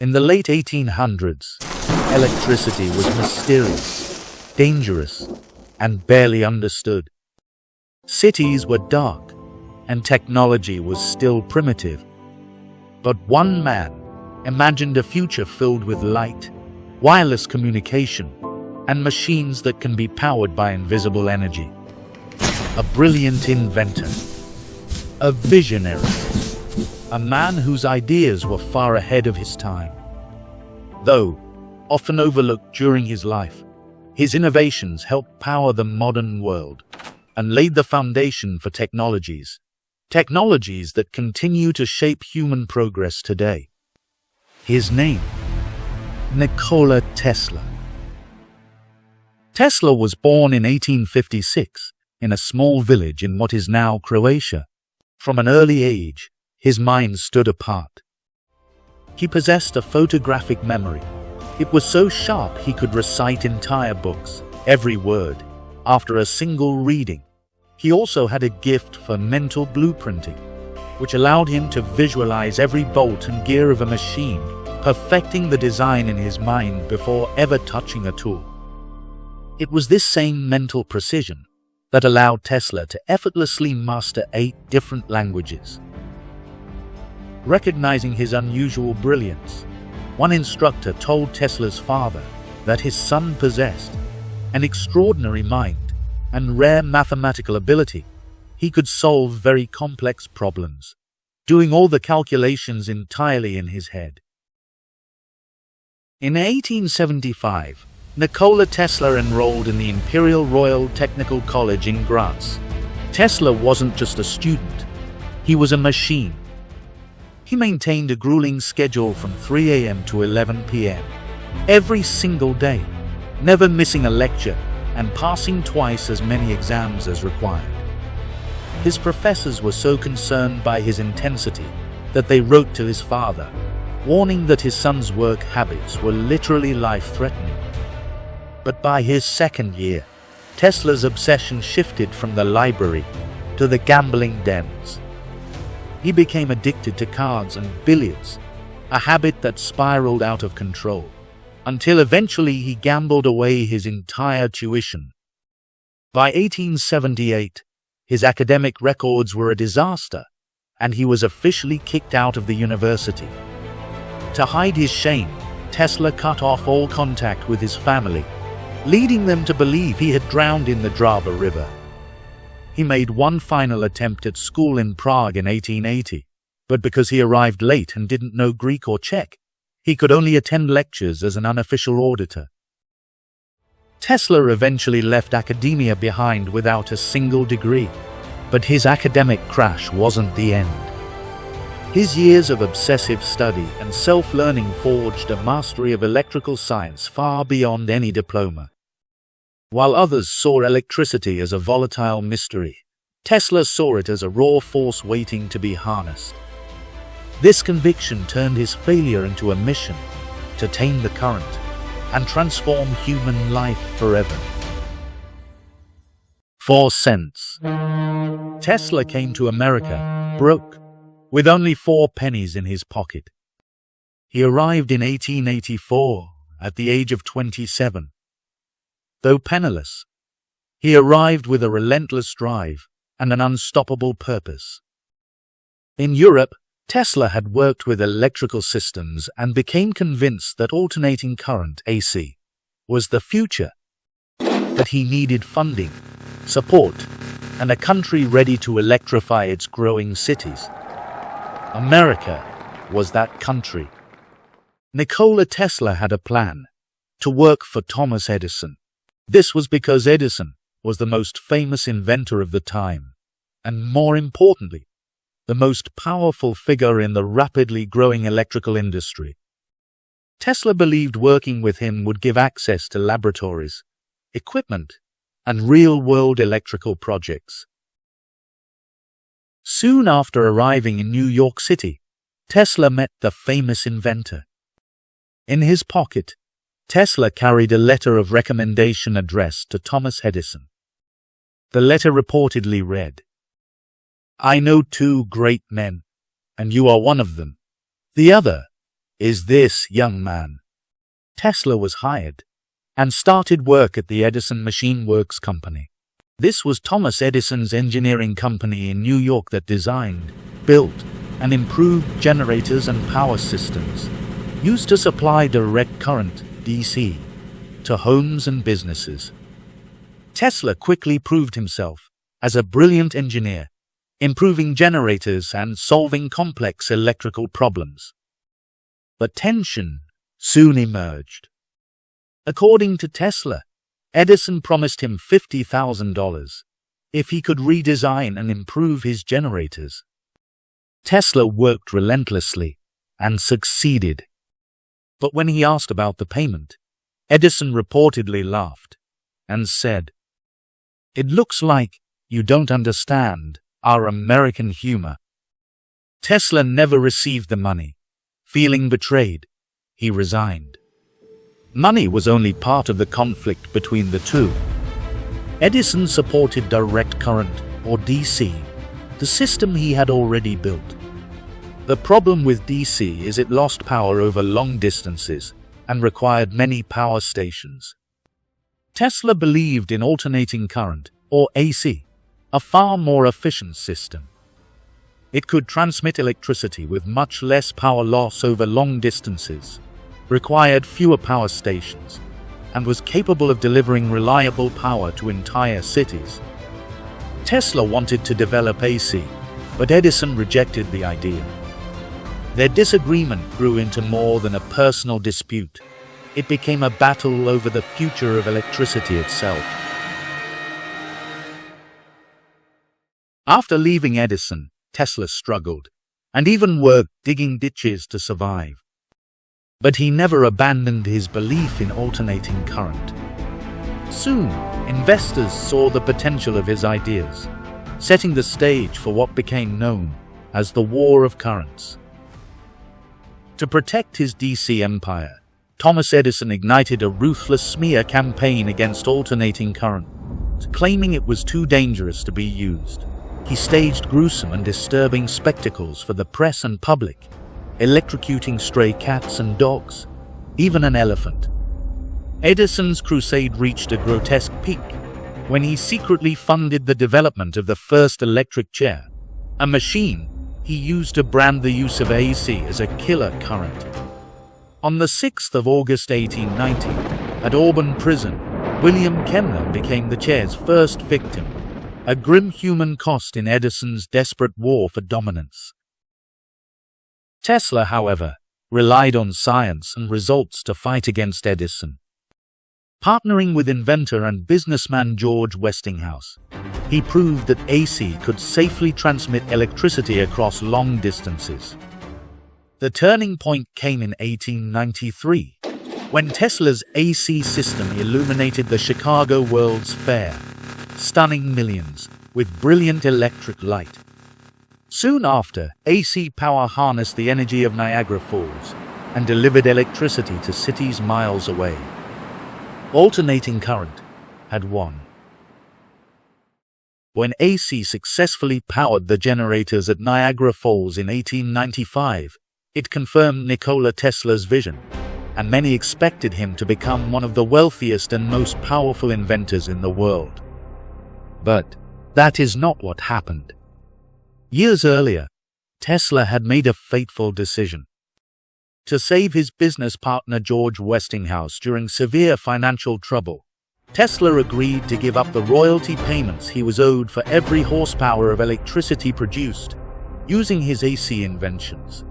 In the late 1800s, electricity was mysterious, dangerous, and barely understood. Cities were dark, and technology was still primitive. But one man imagined a future filled with light, wireless communication, and machines that can be powered by invisible energy. A brilliant inventor, a visionary, a man whose ideas were far ahead of his time. Though often overlooked during his life, his innovations helped power the modern world and laid the foundation for technologies that continue to shape human progress today. His name, Nikola Tesla. Tesla was born in 1856 in a small village in what is now Croatia. From an early age, his mind stood apart. He possessed a photographic memory. It was so sharp he could recite entire books, every word, after a single reading. He also had a gift for mental blueprinting, which allowed him to visualize every bolt and gear of a machine, perfecting the design in his mind before ever touching a tool. It was this same mental precision that allowed Tesla to effortlessly master 8 different languages. Recognizing his unusual brilliance, one instructor told Tesla's father that his son possessed an extraordinary mind and rare mathematical ability. He could solve very complex problems, doing all the calculations entirely in his head. In 1875, Nikola Tesla enrolled in the Imperial Royal Technical College in Graz. Tesla wasn't just a student, he was a machine. He maintained a grueling schedule from 3 a.m. to 11 p.m. every single day, never missing a lecture and passing twice as many exams as required. His professors were so concerned by his intensity that they wrote to his father, warning that his son's work habits were literally life-threatening. But by his second year, Tesla's obsession shifted from the library to the gambling dens. He became addicted to cards and billiards, a habit that spiraled out of control, until eventually he gambled away his entire tuition. By 1878, his academic records were a disaster, and he was officially kicked out of the university. To hide his shame, Tesla cut off all contact with his family, leading them to believe he had drowned in the Drava River. He made one final attempt at school in Prague in 1880, but because he arrived late and didn't know Greek or Czech, he could only attend lectures as an unofficial auditor. Tesla eventually left academia behind without a single degree, but his academic crash wasn't the end. His years of obsessive study and self-learning forged a mastery of electrical science far beyond any diploma. While others saw electricity as a volatile mystery, Tesla saw it as a raw force waiting to be harnessed. This conviction turned his failure into a mission to tame the current and transform human life forever. 4 cents. Tesla came to America broke, with only 4 pennies in his pocket. He arrived in 1884 at the age of 27. Though penniless, he arrived with a relentless drive and an unstoppable purpose. In Europe, Tesla had worked with electrical systems and became convinced that alternating current (AC) was the future, but he needed funding, support, and a country ready to electrify its growing cities. America was that country. Nikola Tesla had a plan to work for Thomas Edison. This was because Edison was the most famous inventor of the time, and more importantly, the most powerful figure in the rapidly growing electrical industry. Tesla believed working with him would give access to laboratories, equipment, and real-world electrical projects. Soon after arriving in New York City, Tesla met the famous inventor. In his pocket, Tesla carried a letter of recommendation addressed to Thomas Edison. The letter reportedly read, "I know 2 great men, and you are one of them. The other is this young man?" Tesla was hired and started work at the Edison Machine Works Company. This was Thomas Edison's engineering company in New York that designed, built, and improved generators and power systems used to supply direct current, DC, to homes and businesses. Tesla quickly proved himself as a brilliant engineer, improving generators and solving complex electrical problems. But tension soon emerged. According to Tesla, Edison promised him $50,000 if he could redesign and improve his generators. Tesla worked relentlessly and succeeded. But when he asked about the payment, Edison reportedly laughed and said, "It looks like you don't understand our American humor." Tesla never received the money. Feeling betrayed, he resigned. Money was only part of the conflict between the two. Edison supported direct current, or DC, the system he had already built. The problem with DC is it lost power over long distances and required many power stations. Tesla believed in alternating current, or AC, a far more efficient system. It could transmit electricity with much less power loss over long distances, required fewer power stations, and was capable of delivering reliable power to entire cities. Tesla wanted to develop AC, but Edison rejected the idea. Their disagreement grew into more than a personal dispute. It became a battle over the future of electricity itself. After leaving Edison, Tesla struggled, and even worked digging ditches to survive. But he never abandoned his belief in alternating current. Soon, investors saw the potential of his ideas, setting the stage for what became known as the War of Currents. To protect his DC empire, Thomas Edison ignited a ruthless smear campaign against alternating current, claiming it was too dangerous to be used. He staged gruesome and disturbing spectacles for the press and public, electrocuting stray cats and dogs, even an elephant. Edison's crusade reached a grotesque peak when he secretly funded the development of the first electric chair, a machine he used to brand the use of AC as a killer current. On the 6th of August 1890, at Auburn Prison, William Kemner became the chair's first victim, a grim human cost in Edison's desperate war for dominance. Tesla, however, relied on science and results to fight against Edison. Partnering with inventor and businessman George Westinghouse, he proved that AC could safely transmit electricity across long distances. The turning point came in 1893, when Tesla's AC system illuminated the Chicago World's Fair, stunning millions with brilliant electric light. Soon after, AC power harnessed the energy of Niagara Falls and delivered electricity to cities miles away. Alternating current had won. When AC successfully powered the generators at Niagara Falls in 1895, it confirmed Nikola Tesla's vision, and many expected him to become one of the wealthiest and most powerful inventors in the world. But that is not what happened. Years earlier, Tesla had made a fateful decision. To save his business partner George Westinghouse during severe financial trouble, Tesla agreed to give up the royalty payments he was owed for every horsepower of electricity produced using his AC inventions.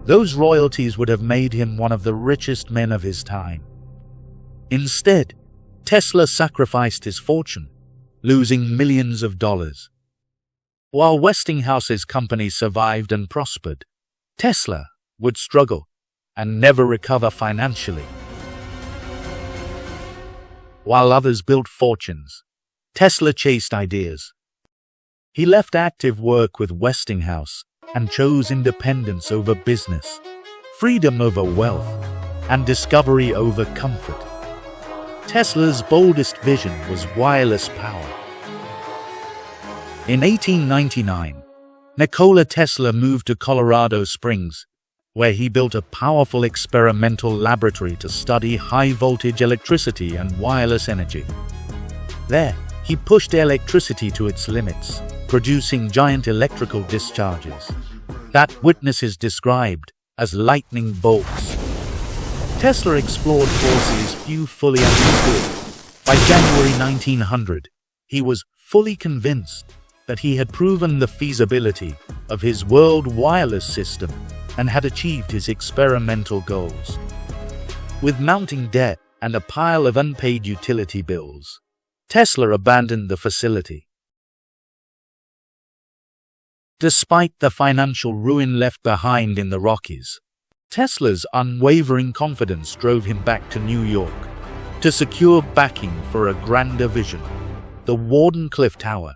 Those royalties would have made him one of the richest men of his time. Instead, Tesla sacrificed his fortune, losing millions of dollars. While Westinghouse's company survived and prospered, Tesla would struggle and never recover financially. While others built fortunes, Tesla chased ideas. He left active work with Westinghouse and chose independence over business, freedom over wealth, and discovery over comfort. Tesla's boldest vision was wireless power. In 1899, Nikola Tesla moved to Colorado Springs, where he built a powerful experimental laboratory to study high-voltage electricity and wireless energy. There, he pushed electricity to its limits, producing giant electrical discharges that witnesses described as lightning bolts. Tesla explored forces few fully understood. By January 1900, he was fully convinced that he had proven the feasibility of his world wireless system and had achieved his experimental goals. With mounting debt and a pile of unpaid utility bills, Tesla abandoned the facility. Despite the financial ruin left behind in the Rockies, Tesla's unwavering confidence drove him back to New York to secure backing for a grander vision, the Wardenclyffe Tower.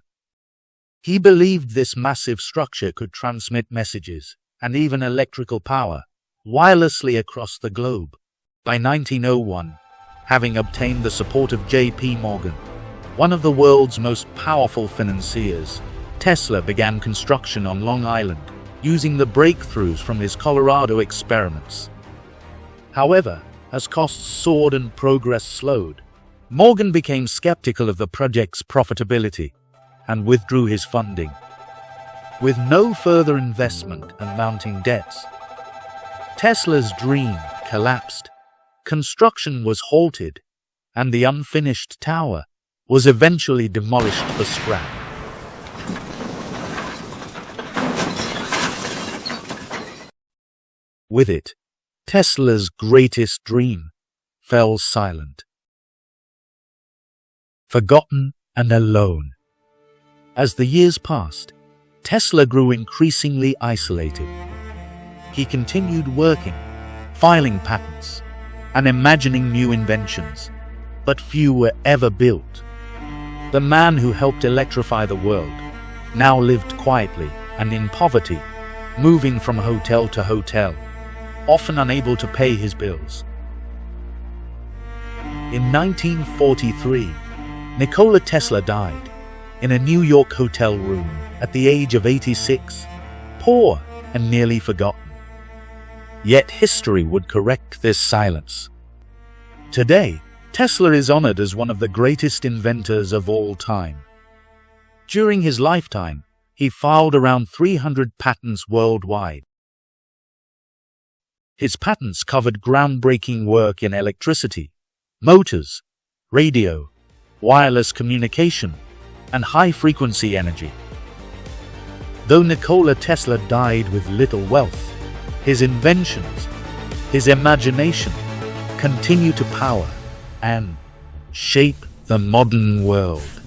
He believed this massive structure could transmit messages and even electrical power wirelessly across the globe. By 1901, having obtained the support of J.P. Morgan, one of the world's most powerful financiers, Tesla began construction on Long Island, using the breakthroughs from his Colorado experiments. However, as costs soared and progress slowed, Morgan became skeptical of the project's profitability and withdrew his funding. With no further investment and mounting debts, Tesla's dream collapsed. Construction was halted, and the unfinished tower was eventually demolished for scrap. With it, Tesla's greatest dream fell silent. Forgotten and alone. As the years passed, Tesla grew increasingly isolated. He continued working, filing patents, and imagining new inventions, but few were ever built. The man who helped electrify the world now lived quietly and in poverty, moving from hotel to hotel, often unable to pay his bills. In 1943, Nikola Tesla died in a New York hotel room at the age of 86, poor and nearly forgotten. Yet history would correct this silence. Today, Tesla is honored as one of the greatest inventors of all time. During his lifetime, he filed around 300 patents worldwide. His patents covered groundbreaking work in electricity, motors, radio, wireless communication, and high-frequency energy. Though Nikola Tesla died with little wealth, his inventions, his imagination, continue to power and shape the modern world.